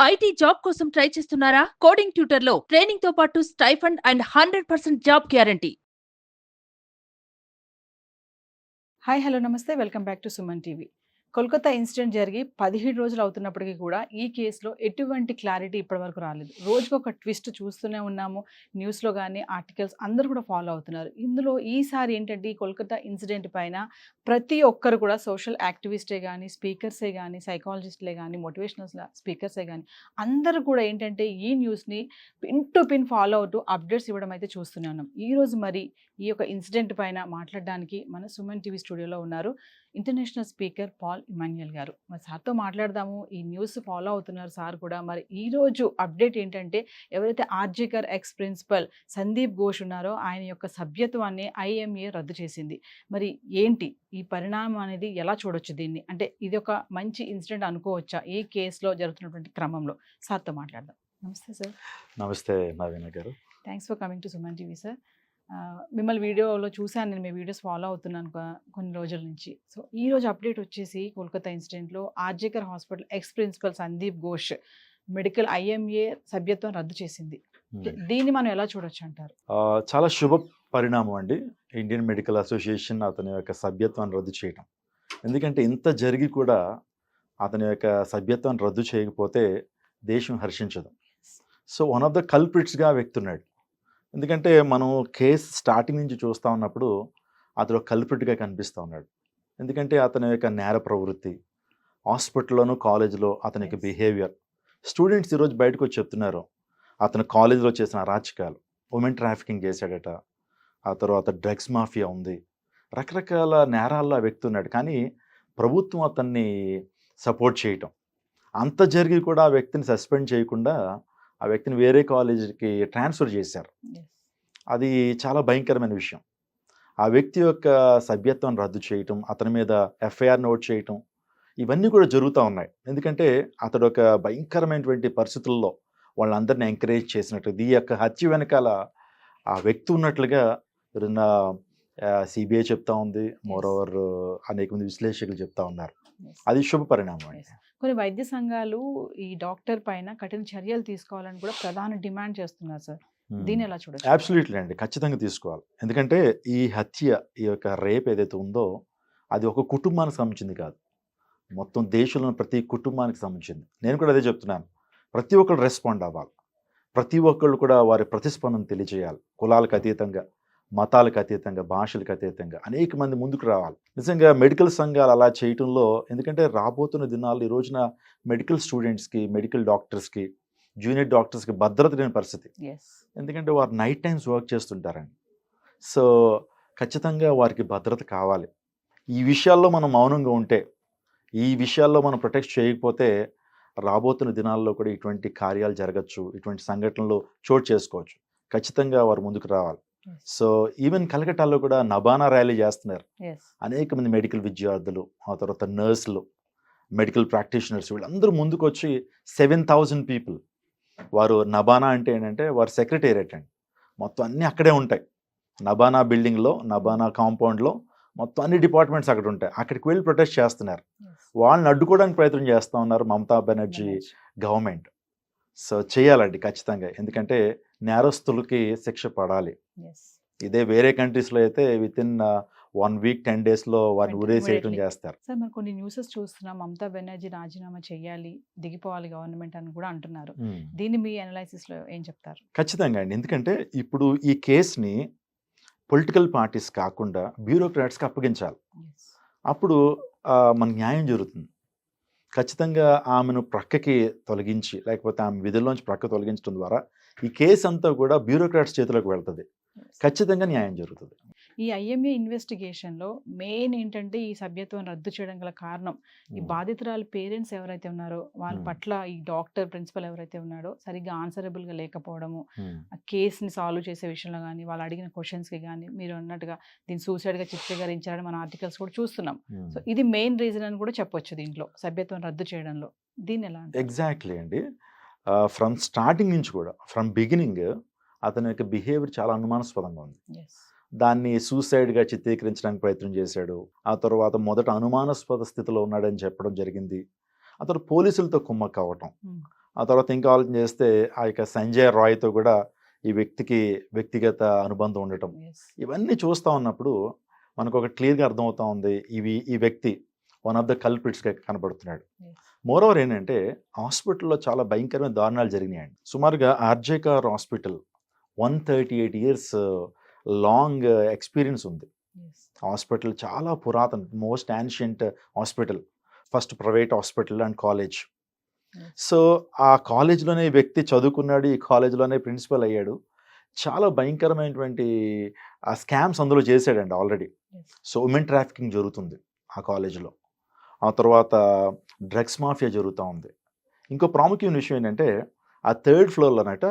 IT job కోసం try చేస్తున్నారా? Coding ట్యూటర్లో ట్రైనింగ్ తో పాటు stipend and 100% job guarantee. Hi hello నమస్తే welcome back to Suman TV. Kolkata incident జరిగి 17 రోజులు అవుతున్నప్పటికీ కూడా ఈ కేసులో ఎటువంటి క్లారిటీ ఇప్పటివరకు రాలేదు. రోజుకు ఒక ట్విస్ట్ చూస్తూనే ఉన్నాము. న్యూస్లో కానీ ఆర్టికల్స్ అందరూ కూడా ఫాలో అవుతున్నారు. ఇందులో ఈసారి ఏంటంటే ఈ కోల్కతా ఇన్సిడెంట్ పైన ప్రతి ఒక్కరు కూడా సోషల్ యాక్టివిస్టే కానీ, స్పీకర్సే కానీ, సైకాలజిస్టులే కానీ, మోటివేషనల్ స్పీకర్సే కానీ అందరూ కూడా ఏంటంటే ఈ న్యూస్ని పిన్ టు పిన్ ఫాలో అవుతూ అప్డేట్స్ ఇవ్వడం అయితే చూస్తూనే ఉన్నాం. ఈరోజు మరి ఈ యొక్క ఇన్సిడెంట్ పైన మాట్లాడడానికి మన సుమన్ టీవీ స్టూడియోలో ఉన్నారు ఇంటర్నేషనల్ స్పీకర్ పాల్ ఇమాన్యుయల్ గారు. మరి సార్తో మాట్లాడదాము. ఈ న్యూస్ ఫాలో అవుతున్నారు సార్ కూడా. మరి ఈరోజు అప్డేట్ ఏంటంటే ఎవరైతే ఆర్జేకర్ ఎక్స్ ప్రిన్సిపల్ సందీప్ ఘోష్ ఉన్నారో ఆయన యొక్క సభ్యత్వాన్ని ఐఎంఏ రద్దు చేసింది. మరి ఏంటి ఈ పరిణామం అనేది ఎలా చూడొచ్చు దీన్ని? అంటే ఇది ఒక మంచి ఇన్సిడెంట్ అనుకోవచ్చా ఈ కేసులో జరుగుతున్నటువంటి క్రమంలో? సార్తో మాట్లాడదాం. నమస్తే సార్. నమస్తే నవీన గారు. Thanks for coming to Suman TV sir. మిమ్మల్ని వీడియోలో చూశాను, నేను మీ వీడియోస్ ఫాలో అవుతున్నాను కొన్ని రోజుల నుంచి. సో ఈరోజు అప్డేట్ వచ్చేసి కోల్కతా ఇన్సిడెంట్లో RG Kar hospital ex principal Sandip Ghosh medical IMA సభ్యత్వం రద్దు చేసింది. దీన్ని మనం ఎలా చూడొచ్చు అంటారు? చాలా శుభ పరిణామం అండి ఇండియన్ మెడికల్ అసోసియేషన్ అతని యొక్క సభ్యత్వాన్ని రద్దు చేయడం. ఎందుకంటే ఇంత జరిగి కూడా అతని యొక్క సభ్యత్వాన్ని రద్దు చేయకపోతే దేశం హర్షించదు. సో వన్ ఆఫ్ ద కల్ప్రిట్స్గా వ్యక్తున్నాడు. ఎందుకంటే మనం కేసు స్టార్టింగ్ నుంచి చూస్తూ ఉన్నప్పుడు అతడు కల్ప్రిట్గా కనిపిస్తూ ఉన్నాడు. ఎందుకంటే అతని యొక్క నేర ప్రవృత్తి, హాస్పిటల్లోనూ కాలేజీలో అతని యొక్క బిహేవియర్, స్టూడెంట్స్ ఈరోజు బయటకు వచ్చి చెప్తున్నారు అతను కాలేజీలో చేసిన అరాచకాలు, ఉమెన్ ట్రాఫికింగ్ చేశాడట, ఆ తర్వాత డ్రగ్స్ మాఫియా ఉంది, రకరకాల నేరాల్లో వ్యక్తున్నాడు. కానీ ప్రభుత్వం అతన్ని సపోర్ట్ చేయటం, అంత జరిగి కూడా ఆ వ్యక్తిని సస్పెండ్ చేయకుండా ఆ వ్యక్తిని వేరే కాలేజీకి ట్రాన్స్ఫర్ చేశారు. అది చాలా భయంకరమైన విషయం. ఆ వ్యక్తి యొక్క సభ్యత్వం రద్దు చేయటం, అతని మీద ఎఫ్ఐఆర్ నోట్ చేయటం, ఇవన్నీ కూడా జరుగుతూ ఉన్నాయి. ఎందుకంటే అతడు ఒక భయంకరమైనటువంటి పరిస్థితుల్లో వాళ్ళందరినీ ఎంకరేజ్ చేసినట్టు, ఈ యొక్క హత్య వెనకాల ఆ వ్యక్తి ఉన్నట్లుగా సిబిఐ చెప్తా ఉంది. మోరోవర్ అనేక మంది విశ్లేషకులు చెప్తా ఉన్నారు. అది శుభ పరిణామం అండి. కొన్ని వైద్య సంఘాలు ఈ డాక్టర్ పైన కఠిన చర్యలు తీసుకోవాలని కూడా ప్రధాన డిమాండ్ చేస్తున్నారు సార్. దీన్ని ఎలా చూడొచ్చు? అబ్సల్యూట్లీ అండి, ఖచ్చితంగా తీసుకోవాలి. ఎందుకంటే ఈ హత్య, ఈ యొక్క రేప్ ఏదైతే ఉందో అది ఒక కుటుంబానికి సంబంధించింది కాదు, మొత్తం దేశంలో ప్రతి కుటుంబానికి సంబంధించింది. నేను కూడా అదే చెప్తున్నాను, ప్రతి ఒక్కరు రెస్పాండ్ అవ్వాలి, ప్రతి ఒక్కళ్ళు కూడా వారి ప్రతిస్పందన తెలియజేయాలి. కులాలకు అతీతంగా, మతాలకు అతీతంగా, భాషలకు అతీతంగా అనేక మంది ముందుకు రావాలి. నిజంగా మెడికల్ సంఘాలు అలా చేయటంలో, ఎందుకంటే రాబోతున్న దినాల్లో ఈ రోజున మెడికల్ స్టూడెంట్స్కి, మెడికల్ డాక్టర్స్కి, జూనియర్ డాక్టర్స్కి భద్రత లేని పరిస్థితి. ఎందుకంటే వారు నైట్ టైమ్స్ వర్క్ చేస్తుంటారండి. సో ఖచ్చితంగా వారికి భద్రత కావాలి. ఈ విషయాల్లో మనం మౌనంగా ఉంటే, ఈ విషయాల్లో మనం ప్రొటెక్ట్ చేయకపోతే రాబోతున్న దినాల్లో కూడా ఇటువంటి కార్యాలు జరగచ్చు, ఇటువంటి సంఘటనలు చోటు చేసుకోవచ్చు. ఖచ్చితంగా వారు ముందుకు రావాలి. సో ఈవెన్ కలకట్టాలో కూడా నబానా ర్యాలీ చేస్తున్నారు అనేక మంది మెడికల్ విద్యార్థులు, ఆ తర్వాత నర్సులు, మెడికల్ ప్రాక్టీషనర్స్, వీళ్ళందరూ ముందుకు వచ్చి 7,000 పీపుల్. వారు నబానా అంటే ఏంటంటే వారు సెక్రటేరియట్ అండి, మొత్తం అన్నీ అక్కడే ఉంటాయి. నబానా బిల్డింగ్లో, నబానా కాంపౌండ్లో మొత్తం అన్ని డిపార్ట్మెంట్స్ అక్కడ ఉంటాయి. అక్కడికి వెళ్ళి ప్రొటెస్ట్ చేస్తున్నారు. వాళ్ళని అడ్డుకోవడానికి ప్రయత్నం చేస్తూ ఉన్నారు మమతా బెనర్జీ గవర్నమెంట్. సో చేయాలండి ఖచ్చితంగా, ఎందుకంటే నేరస్తులకి శిక్ష పడాలి. ఇదే వేరే కంట్రీస్లో అయితే విత్ ఇన్ 1 వీక్ 10 డేస్లో వారిని ఉరేసేయటం చేస్తారు. సార్ మరి కొన్ని న్యూసెస్ చూస్తున్నాం, మమతా బెనర్జీ రాజీనామా చేయాలి, దిగిపోవాలి గవర్నమెంట్ అని కూడా అంటున్నారు. దీన్ని మీ అనాలైసిస్లో ఏం చెప్తారు? ఖచ్చితంగా అండి, ఎందుకంటే ఇప్పుడు ఈ కేసుని పొలిటికల్ పార్టీస్ కాకుండా బ్యూరోక్రాట్స్కి అప్పగించాలి. అప్పుడు మన న్యాయం జరుగుతుంది. ఖచ్చితంగా ఆమెను ప్రక్కకి తొలగించి, లేకపోతే ఆమె విధుల్లోంచి ప్రక్క తొలగించడం ద్వారా ఈ కేసు అంతా కూడా బ్యూరోక్రాట్స్ చేతిలోకి వెళ్తుంది. ఖచ్చితంగా న్యాయం జరుగుతుంది. ఈ ఐఎంఏ ఇన్వెస్టిగేషన్లో మెయిన్ ఏంటంటే ఈ సభ్యత్వం రద్దు చేయడం గల కారణం ఈ బాధితురాలు పేరెంట్స్ ఎవరైతే ఉన్నారో వాళ్ళ పట్ల ఈ డాక్టర్ ప్రిన్సిపల్ ఎవరైతే ఉన్నాడో సరిగ్గా ఆన్సరబుల్గా లేకపోవడము, ఆ కేసుని సాల్వ్ చేసే విషయంలో కానీ, వాళ్ళు అడిగిన క్వశ్చన్స్కి కానీ, మీరు అన్నట్టుగా దీన్ని సూసైడ్గా చిత్రీకరించారని మన ఆర్టికల్స్ కూడా చూస్తున్నాం. సో ఇది మెయిన్ రీజన్ అని కూడా చెప్పొచ్చు దీంట్లో, సభ్యత్వం రద్దు చేయడంలో. దీన్ని ఎలా? ఎగ్జాక్ట్లీ అండి, ఫ్రమ్ స్టార్టింగ్ నుంచి కూడా, ఫ్రమ్ బిగినింగ్ అతని యొక్క బిహేవియర్ చాలా అనుమానాస్పదంగా ఉంది. దాన్ని సూసైడ్గా చిత్రీకరించడానికి ప్రయత్నం చేశాడు. ఆ తర్వాత మొదట అనుమానాస్పద స్థితిలో ఉన్నాడని చెప్పడం జరిగింది. అతను పోలీసులతో కుమ్మక్క అవ్వటం, ఆ తర్వాత ఇంకా ఆలోచన చేస్తే ఆ యొక్క సంజయ్ రాయ్తో కూడా ఈ వ్యక్తికి వ్యక్తిగత అనుబంధం ఉండటం, ఎస్. ఇవన్నీ చూస్తూ ఉన్నప్పుడు మనకు ఒక క్లియర్గా అర్థమవుతా ఉంది ఈ వ్యక్తి వన్ ఆఫ్ ద కల్ప్రిట్స్గా కనబడుతున్నాడు. ఎస్. మోరోవర్ ఏంటంటే హాస్పిటల్లో చాలా భయంకరమైన దారుణాలు జరిగినాయండి. సుమారుగా RG Kar hospital 138 years long experience ఉంది. ఎస్. హాస్పిటల్ చాలా పురాతన, most ancient hospital, first private hospital and college. Yes. So ఆ కాలేజ్లోనే ఈ వ్యక్తి చదువుకున్నాడు, ఈ కాలేజ్లోనే ప్రిన్సిపల్ అయ్యాడు. చాలా భయంకరమైనటువంటి ఆ స్కామ్స్ అందులో చేశాడండి already. Yes. So women trafficking జరుగుతుంది ఆ కాలేజీలో. ఆ తర్వాత డ్రగ్స్ మాఫియా జరుగుతూ ఉంది. ఇంకో ప్రాముఖ్యమైన విషయం ఏంటంటే ఆ 3rd floorలోనట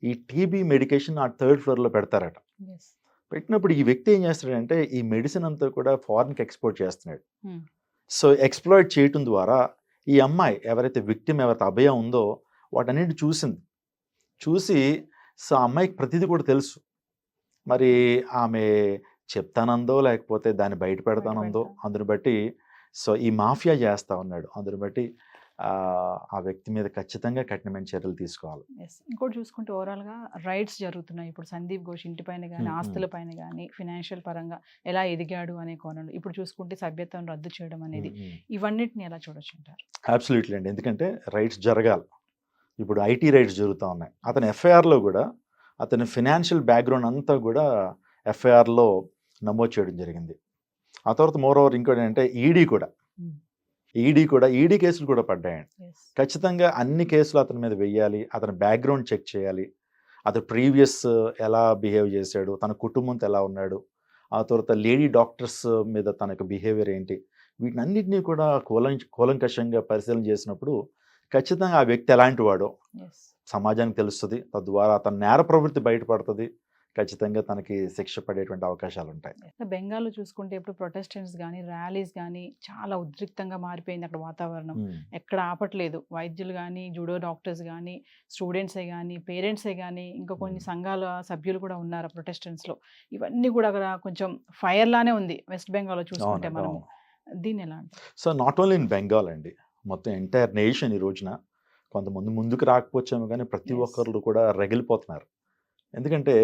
ఈ టీబీ మెడికేషన్ ఆ 3rd floorలో పెడతారట. ఎస్. పెట్టినప్పుడు ఈ వ్యక్తి ఏం చేస్తాడంటే ఈ మెడిసిన్ అంతా కూడా ఫారిన్కి ఎక్స్పోర్ట్ చేస్తున్నాడు. Hmm. సో ఎక్స్ప్లాయిట్ చేయటం ద్వారా ఈ అమ్మాయి ఎవరైతే విక్టిమ్, ఎవరైతే అభయ ఉందో వాటన్నిటి చూసింది. చూసి సో ఆ అమ్మాయికి ప్రతిదీ కూడా తెలుసు. మరి ఆమె చెప్తానందో లేకపోతే దాన్ని బయట పెడతానందో, అందుని బట్టి సో ఈ మాఫియా చేస్తా ఉన్నాడు. అందుని బట్టి ఆ వ్యక్తి మీద ఖచ్చితంగా కఠినమైన చర్యలు తీసుకోవాలి. ఎస్. ఇంకోటి చూసుకుంటే ఓవరాల్గా రైట్స్ జరుగుతున్నాయి ఇప్పుడు సందీప్ ఘోష్ ఇంటిపైన కానీ Hmm. ఆస్తుల పైన కానీ ఫినాన్షియల్ పరంగా ఎలా ఎదిగాడు అనే కోణంలో ఇప్పుడు చూసుకుంటే సభ్యత్వం రద్దు చేయడం అనేది ఇవన్నిటిని ఎలా చూడొచ్చు అంటారు? అబ్సల్యూట్లీ అండి. ఎందుకంటే రైట్స్ జరగాలి. ఇప్పుడు ఐటీ రైట్స్ జరుగుతూ ఉన్నాయి. అతని ఎఫ్ఐఆర్లో కూడా అతని ఫినాన్షియల్ బ్యాక్గ్రౌండ్ అంతా కూడా ఎఫ్ఐఆర్లో నమోదు చేయడం జరిగింది. ఆ తర్వాత మోరోవర్ ఇంకోటి ఏంటంటే ఈడీ కేసులు కూడా పడ్డాయండి. ఎస్. ఖచ్చితంగా అన్ని కేసులు అతని మీద వెయ్యాలి. అతని బ్యాక్గ్రౌండ్ చెక్ చేయాలి. అతను ప్రీవియస్ ఎలా బిహేవ్ చేశాడు, తన కుటుంబంతో ఎలా ఉన్నాడు, ఆ తర్వాత లేడీ డాక్టర్స్ మీద తన యొక్క బిహేవియర్ ఏంటి, వీటినన్నింటినీ కూడా కూలంకషంగా పరిశీలన చేసినప్పుడు ఖచ్చితంగా ఆ వ్యక్తి ఎలాంటి వాడో ఎస్. సమాజానికి తెలుస్తుంది. తద్వారా తన నేర ప్రవృత్తి బయటపడుతుంది. ఖచ్చితంగా తనకి శిక్ష పడేటువంటి అవకాశాలు ఉంటాయి. బెంగాల్లో చూసుకుంటే ఇప్పుడు ప్రొటెస్టెంట్స్ కానీ ర్యాలీస్ కానీ చాలా ఉద్రిక్తంగా మారిపోయింది అక్కడ వాతావరణం. ఎక్కడ ఆపట్లేదు. వైద్యులు కానీ, జూడో డాక్టర్స్ కానీ, స్టూడెంట్సే కానీ, పేరెంట్సే కానీ, ఇంకా కొన్ని సంఘాల సభ్యులు కూడా ఉన్నారు ప్రొటెస్టెంట్స్లో. ఇవన్నీ కూడా అక్కడ కొంచెం ఫైర్ లానే ఉంది వెస్ట్ బెంగాల్లో చూసుకుంటే అవునండి, మనము. అవును. దీన్ని ఎలా అంటారు? So not only in Bengal అండి, మొత్తం ఎంటైర్ నేషన్ ఈ రోజున కొంతమంది ముందుకు రాకపోవచ్చాము కానీ ప్రతి Yes. ఒక్కరు కూడా రగిలిపోతున్నారు. ఎందుకంటే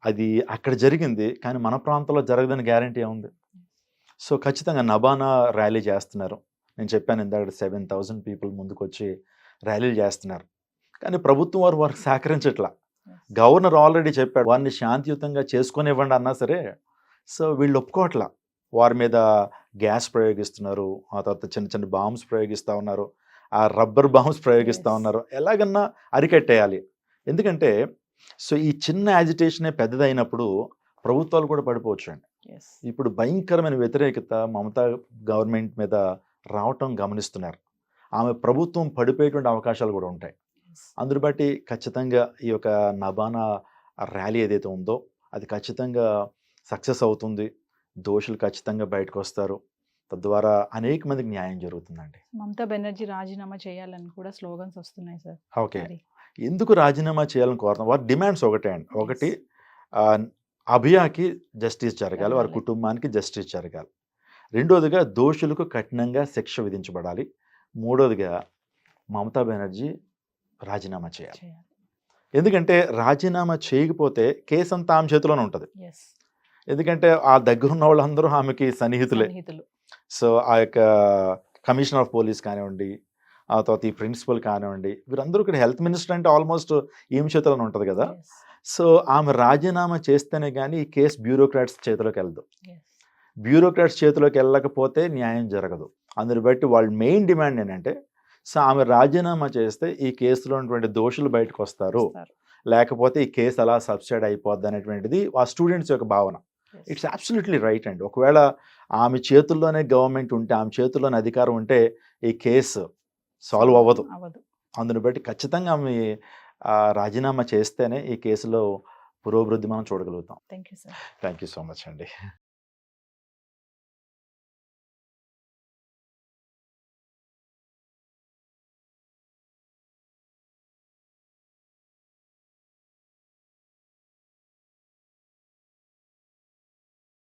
అది అక్కడ జరిగింది కానీ మన ప్రాంతంలో జరగదని గ్యారంటీ ఏముంది. సో ఖచ్చితంగా నబానా ర్యాలీ చేస్తున్నారు. నేను చెప్పాను ఇందాక 7,000 పీపుల్ ముందుకు వచ్చి ర్యాలీలు చేస్తున్నారు. కానీ ప్రభుత్వం వారికి సహకరించట్లా. Yes. గవర్నర్ ఆల్రెడీ చెప్పాడు వారిని శాంతియుతంగా చేసుకొనివ్వండి అన్నా సరే సో వీళ్ళు ఒప్పుకోవట్లా. వారి మీద గ్యాస్ ప్రయోగిస్తున్నారు, ఆ తర్వాత చిన్న చిన్న బాంబ్స్ ప్రయోగిస్తూ ఉన్నారు, ఆ రబ్బర్ బాంబ్స్ ప్రయోగిస్తూ Yes. ఉన్నారు. ఎలాగన్నా అరికట్టేయాలి. ఎందుకంటే సో ఈ చిన్న యాజిటేషనే పెద్దదైనప్పుడు ప్రభుత్వాలు కూడా పడిపోవచ్చు అండి. Yes. ఇప్పుడు భయంకరమైన వ్యతిరేకత మమతా గవర్నమెంట్ మీద రావటం గమనిస్తున్నారు. ఆమె ప్రభుత్వం పడిపోయేటువంటి అవకాశాలు కూడా ఉంటాయి. Yes. అందుని బట్టి ఖచ్చితంగా ఈ యొక్క నబానా ర్యాలీ ఏదైతే ఉందో అది ఖచ్చితంగా సక్సెస్ అవుతుంది. దోషులు ఖచ్చితంగా బయటకు వస్తారు. తద్వారా అనేక మందికి న్యాయం జరుగుతుందండి. మమతా బెనర్జీ రాజీనామా చేయాలని కూడా స్లోగన్స్ వస్తున్నాయి సార్. ఓకే, మరి ఎందుకు రాజీనామా చేయాలని కోరుతాం? వారి డిమాండ్స్ ఒకటే అండి. ఒకటి అభియాకి జస్టిస్ జరగాలి, వారి జరగాలి. కుటుంబానికి జస్టిస్ జరగాలి. రెండోదిగా దోషులకు కఠినంగా శిక్ష విధించబడాలి. మూడోదిగా మమతా బెనర్జీ రాజీనామా చేయాలి. చేయాలి. ఎందుకంటే రాజీనామా చేయకపోతే కేసు అంతా ఆమె చేతిలోనే ఉంటుంది. Yes. ఎందుకంటే ఆ దగ్గర ఉన్న వాళ్ళందరూ ఆమెకి సన్నిహితులే. సన్నిహితులు. సో ఆ యొక్క కమిషనర్ ఆఫ్ పోలీస్ కానివ్వండి, ఆ తర్వాత ఈ ప్రిన్సిపల్ కానివ్వండి, వీరందరూ ఇక్కడ హెల్త్ మినిస్టర్ అంటే ఆల్మోస్ట్ ఏం చేతిలోనే ఉంటుంది కదా. Yes. సో ఆమె రాజీనామా చేస్తేనే కానీ ఈ కేసు బ్యూరోక్రాట్స్ చేతిలోకి వెళ్ళదు. Yes. బ్యూరోక్రాట్స్ చేతిలోకి వెళ్ళకపోతే న్యాయం జరగదు. అందుని బట్టి వాళ్ళ మెయిన్ డిమాండ్ ఏంటంటే సో ఆమె రాజీనామా చేస్తే ఈ కేసులో ఉన్నటువంటి దోషులు బయటకు వస్తారు, వస్తారు. లేకపోతే ఈ కేసు అలా సబ్సైడ్ అయిపోద్ది అనేటువంటిది ఆ స్టూడెంట్స్ యొక్క భావన. Yes. ఇట్స్ అబ్సల్యూట్లీ రైట్ అండి. ఒకవేళ ఆమె చేతుల్లోనే గవర్నమెంట్ ఉంటే, ఆమె చేతుల్లోనే అధికారం ఉంటే ఈ కేసు సాల్వ్ అవ్వదు. అవ్వదు. అందుని బట్టి ఖచ్చితంగా ఆమె రాజీనామా చేస్తేనే ఈ కేసులో పురోభివృద్ధి మనం చూడగలుగుతాం. Thank you sir. Thank you so much అండి.